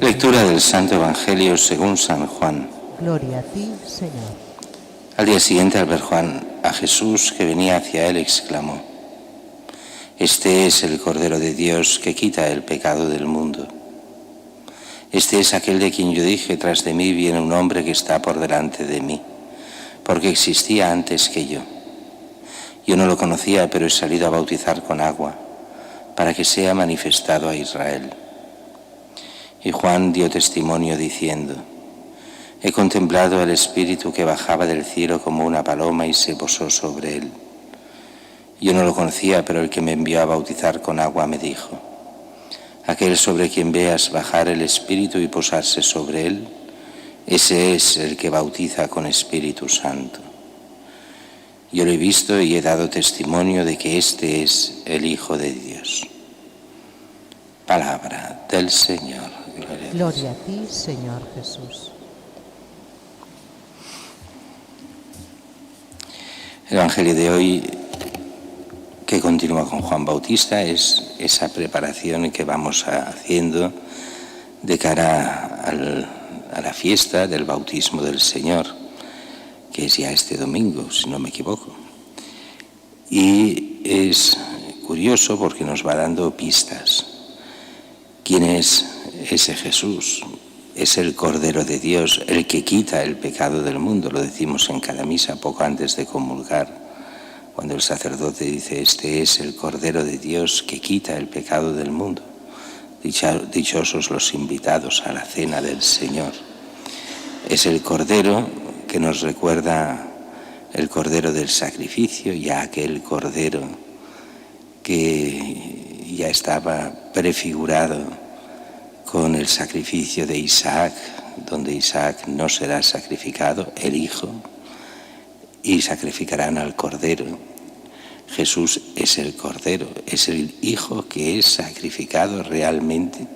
Lectura del Santo Evangelio según San Juan. Gloria a ti, Señor. Al día siguiente, al ver Juan a Jesús que venía hacia él, exclamó: Este es el Cordero de Dios que quita el pecado del mundo. Este es aquel de quien yo dije: tras de mí viene un hombre que está por delante de mí, porque existía antes que yo. Yo no lo conocía, pero he salido a bautizar con agua, para que sea manifestado a Israel. Y Juan dio testimonio diciendo: He contemplado al Espíritu que bajaba del cielo como una paloma y se posó sobre él. Yo no lo conocía, pero el que me envió a bautizar con agua me dijo: Aquel sobre quien veas bajar el Espíritu y posarse sobre él, ese es el que bautiza con Espíritu Santo. Yo lo he visto y he dado testimonio de que este es el Hijo de Dios. Palabra del Señor. Gloria a ti, Señor Jesús. El Evangelio de hoy, que continúa con Juan Bautista, es esa preparación que vamos haciendo de cara a la fiesta del bautismo del Señor, que es ya este domingo, si no me equivoco. Y es curioso porque nos va dando pistas. ¿Quién es ese Jesús? Es el Cordero de Dios, el que quita el pecado del mundo. Lo decimos en cada misa poco antes de comulgar, cuando el sacerdote dice: Este es el Cordero de Dios que quita el pecado del mundo. Dichosos los invitados a la cena del Señor. Es el Cordero que nos recuerda el Cordero del sacrificio, ya aquel Cordero que ya estaba prefigurado con el sacrificio de Isaac, donde Isaac no será sacrificado, el Hijo, y sacrificarán al Cordero. Jesús es el Cordero, es el Hijo que es sacrificado realmente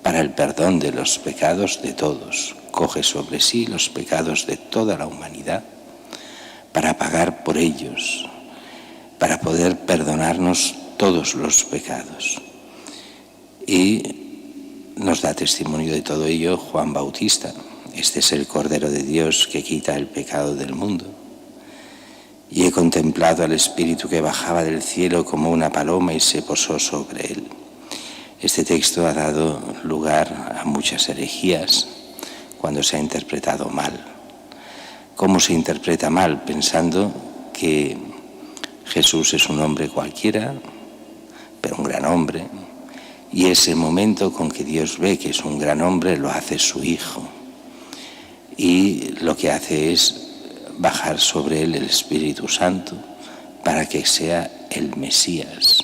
para el perdón de los pecados de todos. Coge sobre sí los pecados de toda la humanidad para pagar por ellos, para poder perdonarnos todos los pecados. Y nos da testimonio de todo ello Juan Bautista. Este es el Cordero de Dios que quita el pecado del mundo. Y he contemplado al Espíritu que bajaba del cielo como una paloma y se posó sobre él. Este texto ha dado lugar a muchas herejías cuando se ha interpretado mal. ¿Cómo se interpreta mal? Pensando que Jesús es un hombre cualquiera, pero un gran hombre, y ese momento con que Dios ve que es un gran hombre lo hace su Hijo, y lo que hace es bajar sobre él el Espíritu Santo para que sea el Mesías,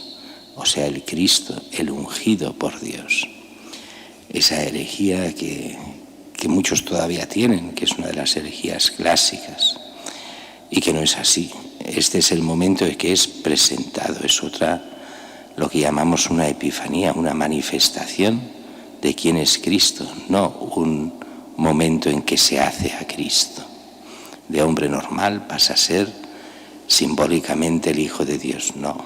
o sea, el Cristo, el ungido por Dios. Esa herejía que muchos todavía tienen, que es una de las herejías clásicas, y que no es así. Este es el momento en que es presentado, es otra, lo que llamamos una epifanía, una manifestación de quién es Cristo, no un momento en que se hace a Cristo. De hombre normal pasa a ser simbólicamente el Hijo de Dios, no.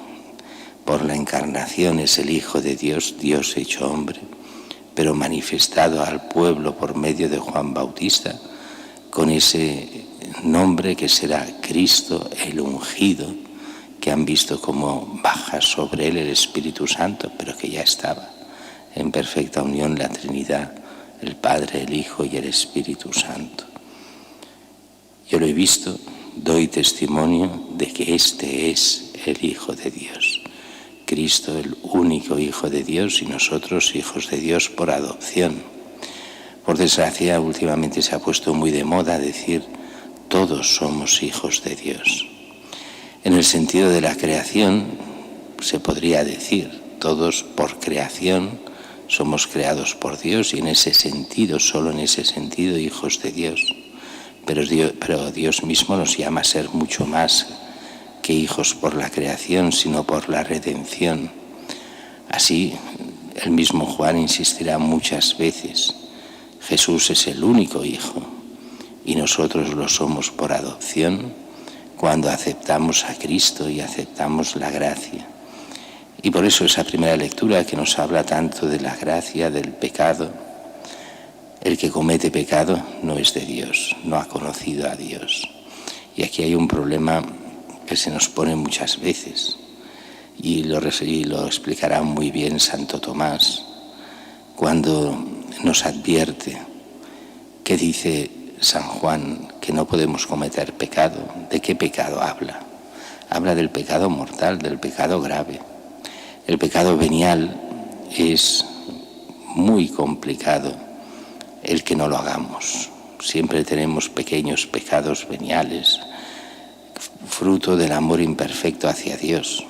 Por la encarnación es el Hijo de Dios, Dios hecho hombre, pero manifestado al pueblo por medio de Juan Bautista, con ese nombre que será Cristo, el ungido, que han visto cómo baja sobre él el Espíritu Santo, pero que ya estaba en perfecta unión la Trinidad, el Padre, el Hijo y el Espíritu Santo. Yo lo he visto, doy testimonio de que este es el Hijo de Dios. Cristo, el único Hijo de Dios, y nosotros hijos de Dios por adopción. Por desgracia, últimamente se ha puesto muy de moda decir: todos somos hijos de Dios. En el sentido de la creación, se podría decir, todos por creación somos creados por Dios, y en ese sentido, solo en ese sentido, hijos de Dios. Pero Dios mismo nos llama a ser mucho más que hijos por la creación, sino por la redención. Así, el mismo Juan insistirá muchas veces: Jesús es el único Hijo, y nosotros lo somos por adopción cuando aceptamos a Cristo y aceptamos la gracia. Y por eso esa primera lectura que nos habla tanto de la gracia, del pecado, El que comete pecado no es de Dios, no ha conocido a Dios. Y aquí hay un problema que se nos pone muchas veces, y lo explicará muy bien Santo Tomás, cuando nos advierte que dice San Juan que no podemos cometer pecado. ¿De qué pecado habla? Habla del pecado mortal, del pecado grave. El pecado venial es muy complicado el que no lo hagamos. Siempre tenemos pequeños pecados veniales, fruto del amor imperfecto hacia Dios.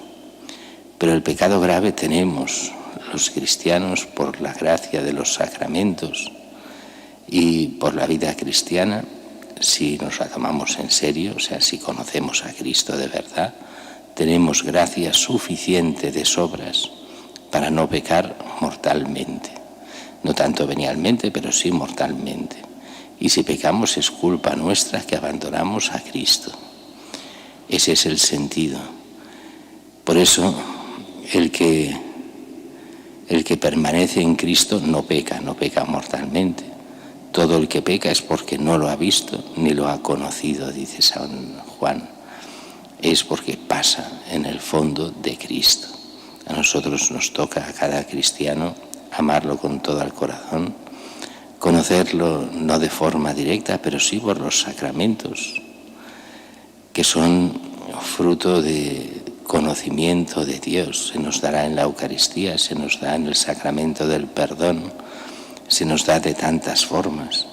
Pero el pecado grave tenemos los cristianos por la gracia de los sacramentos y por la vida cristiana, si nos la tomamos en serio, o sea, si conocemos a Cristo de verdad, tenemos gracia suficiente de sobras para no pecar mortalmente. No tanto venialmente, pero sí mortalmente. Y si pecamos es culpa nuestra que abandonamos a Cristo. Ese es el sentido. Por eso, el que permanece en Cristo no peca mortalmente. Todo el que peca es porque no lo ha visto ni lo ha conocido, dice San Juan. Es porque pasa en el fondo de Cristo. A nosotros nos toca, a cada cristiano, amarlo con todo el corazón, conocerlo no de forma directa, pero sí por los sacramentos, que son fruto de conocimiento de Dios. Se nos dará en la Eucaristía, se nos da en el sacramento del perdón, se nos da de tantas formas.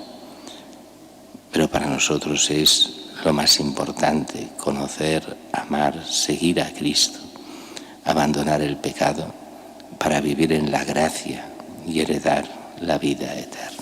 Pero para nosotros es lo más importante, conocer, amar, seguir a Cristo, abandonar el pecado para vivir en la gracia y heredar la vida eterna.